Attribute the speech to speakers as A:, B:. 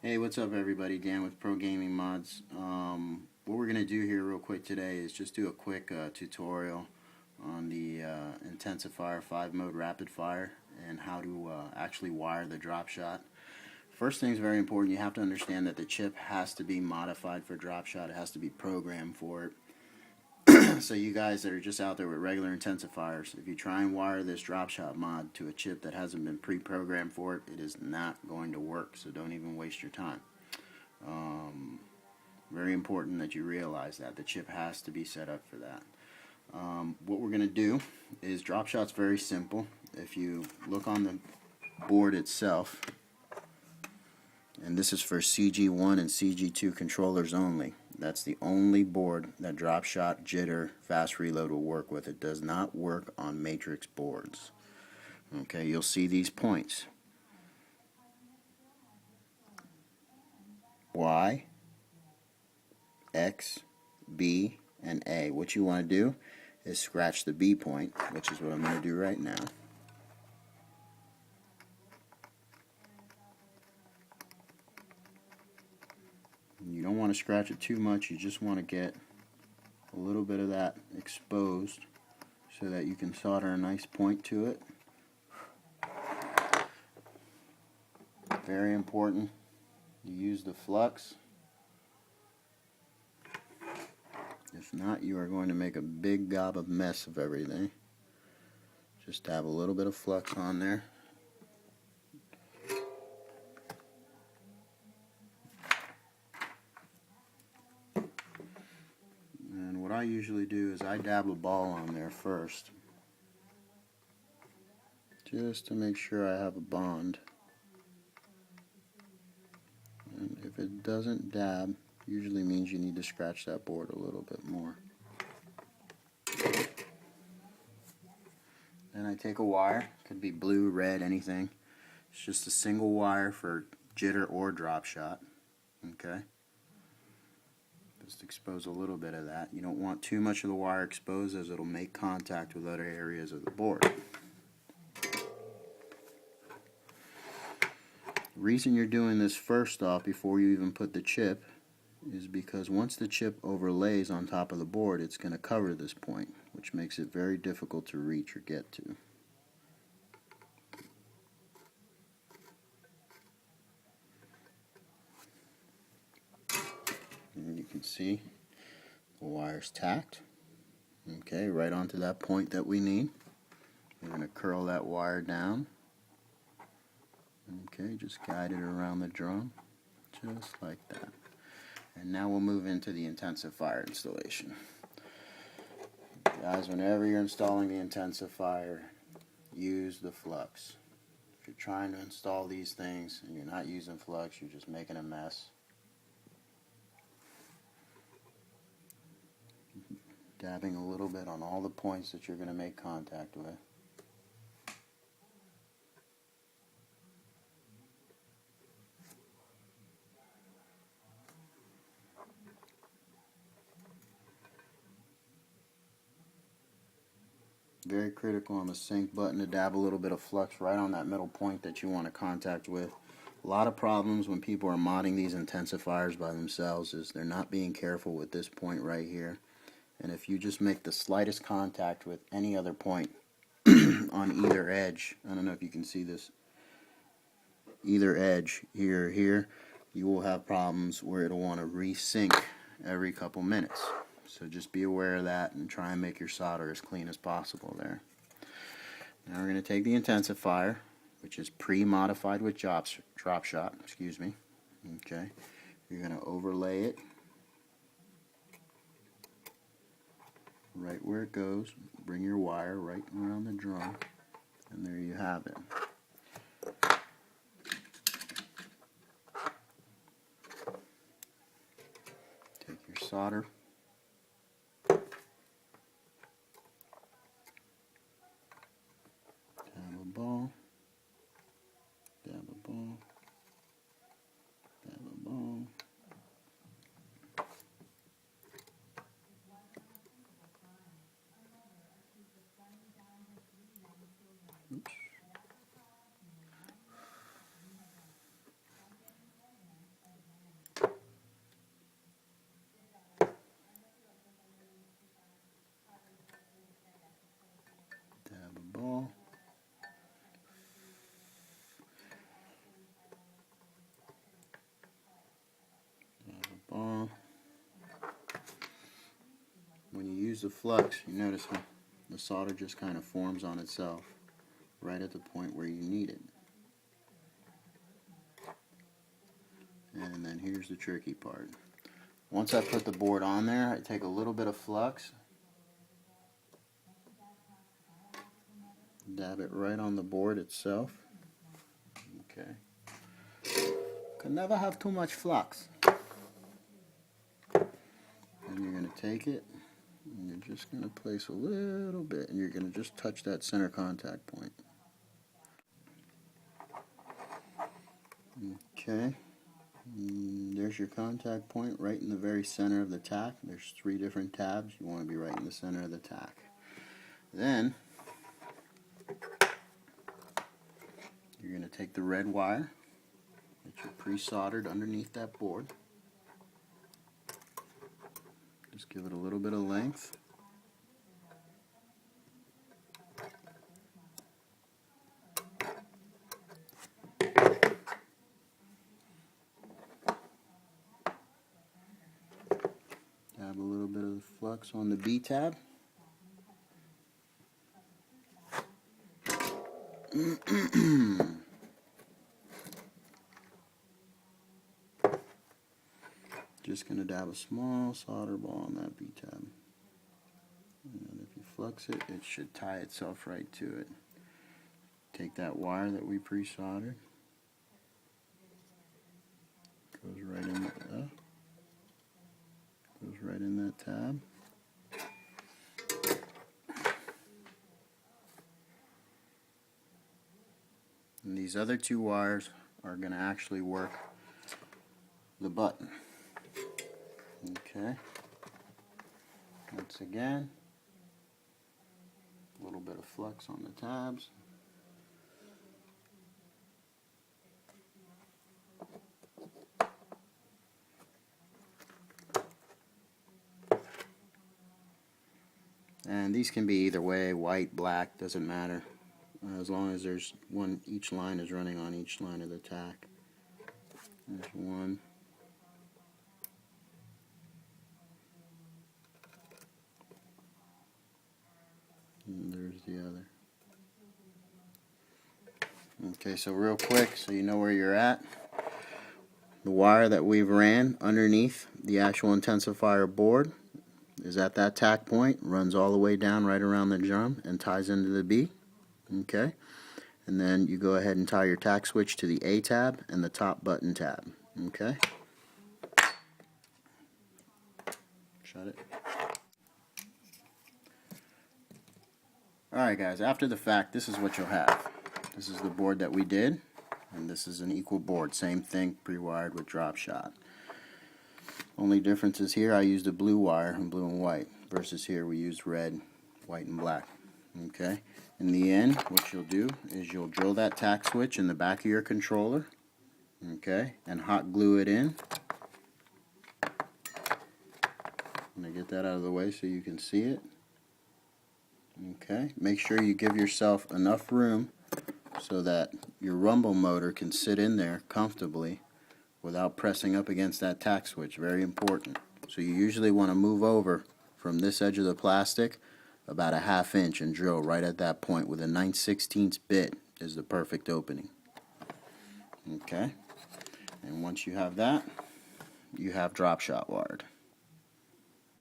A: Hey, what's up everybody? Dan with Pro Gaming Mods. What we're going to do here real quick today is just do a quick tutorial on the Intensafire 5-mode rapid fire and how to actually wire the drop shot. First thing is very important. You have to understand that the chip has to be modified for drop shot. It has to be programmed for it. So you guys that are just out there with regular intensifiers, if you try and wire this drop shot mod to a chip that hasn't been pre-programmed for it, it is not going to work. So don't even waste your time. Very important that you realize that the chip has to be set up for that. What we're going to do is drop shot's very simple. If you look on the board itself, and this is for CG1 and CG2 controllers only. That's the only board that drop shot, jitter, fast reload will work with. It does not work on matrix boards. Okay, you'll see these points. Y, X, B, and A. What you want to do is scratch the B point, which is what I'm going to do right now. You don't want to scratch it too much. You just want to get a little bit of that exposed so that you can solder a nice point to it. Very important. You use the flux. If not, you are going to make a big gob of mess of everything. Just dab a little bit of flux on there. And what I usually do is I dab a ball on there first, just to make sure I have a bond. And if it doesn't dab, usually means you need to scratch that board a little bit more. Then I take a wire, could be blue, red, anything. It's just a single wire for jitter or drop shot. Okay? Just expose a little bit of that. You don't want too much of the wire exposed, as it'll make contact with other areas of the board. The reason you're doing this first off before you even put the chip is because once the chip overlays on top of the board, it's going to cover this point, which makes it very difficult to reach or get to. And you can see the wire's tacked. Okay, right onto that point that we need. We're going to curl that wire down. Okay, just guide it around the drum, just like that. And now we'll move into the Intensafire installation. Guys, whenever you're installing the Intensafire, use the flux. If you're trying to install these things and you're not using flux, you're just making a mess. Dabbing a little bit on all the points that you're going to make contact with. Very critical on the sync button to dab a little bit of flux right on that middle point that you want to contact with. A lot of problems when people are modding these intensifiers by themselves is they're not being careful with this point right here. And if you just make the slightest contact with any other point on either edge, I don't know if you can see this, either edge here or here, you will have problems where it'll want to resync every couple minutes. So just be aware of that and try and make your solder as clean as possible there. Now we're going to take the Intensafire, which is pre-modified with drop shot, Okay, you're going to overlay it right where it goes. Bring your wire right around the drum, and there you have it. Take your solder. Dab a ball, dab a ball, dab a ball. Oops. use the flux, you notice how the solder just kind of forms on itself right at the point where you need it. And then here's the tricky part. Once I put the board on there, I take a little bit of flux, dab it right on the board itself. Okay. Can never have too much flux. And you're going to take it, and you're just going to place a little bit, and you're going to just touch that center contact point. Okay. There's your contact point right in the very center of the tack. There's 3 different tabs. You want to be right in the center of the tack. Then you're going to take the red wire that you pre-soldered underneath that board. Just give it a little bit of length. Dab a little bit of flux on the B tab. Just going to dab a small solder ball on that B tab. And if you flux it, it should tie itself right to it. Take that wire that we pre-soldered. Goes right in there. Goes right in that tab. And these other 2 wires are going to actually work the button. Okay. Once again, a little bit of flux on the tabs. And these can be either way, white, black, doesn't matter. As long as there's one, each line is running on each line of the tack. There's one. And there's the other. Okay, so real quick, so you know where you're at. The wire that we've ran underneath the actual Intensafire board is at that tack point, runs all the way down right around the drum and ties into the B. Okay, and then you go ahead and tie your tack switch to the A tab and the top button tab. Okay, shut it. Alright guys, after the fact, this is what you'll have. This is the board that we did, and this is an equal board, same thing, pre-wired with drop shot. Only difference is here I used a blue wire and blue and white, versus here we used red, white and black. Okay, in the end, what you'll do is you'll drill that tack switch in the back of your controller, okay, and hot glue it in. I'm going to get that out of the way so you can see it. Okay, make sure you give yourself enough room so that your rumble motor can sit in there comfortably without pressing up against that tack switch. Very important. So you usually want to move over from this edge of the plastic about a ½ inch and drill right at that point with a 9/16 bit is the perfect opening. Okay, and once you have that, you have drop shot wired.